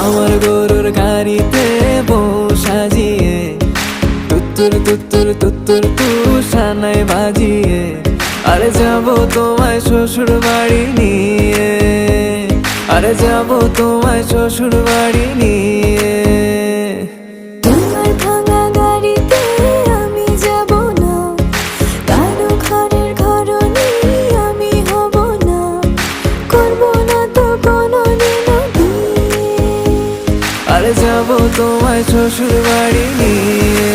আমার গরুর গাড়িতে বউ সাজিয়ে তুত্তুর তুত্তুর তুত্তুর তুষানায় বাজিয়ে আরে যাবো তোমায় শ্বশুর বাড়ি নিয়ে, আরে যাবো তোমায় শ্বশুর বাড়ি নিয়ে। তোমার ভাঙা গাড়িতে আমি যাব না, কারো ঘরের ঘরনি আমি হব না, করব না তো কোনোদিনও বিয়ে। আরে যাবো তোমায় শ্বশুর বাড়ি নিয়ে।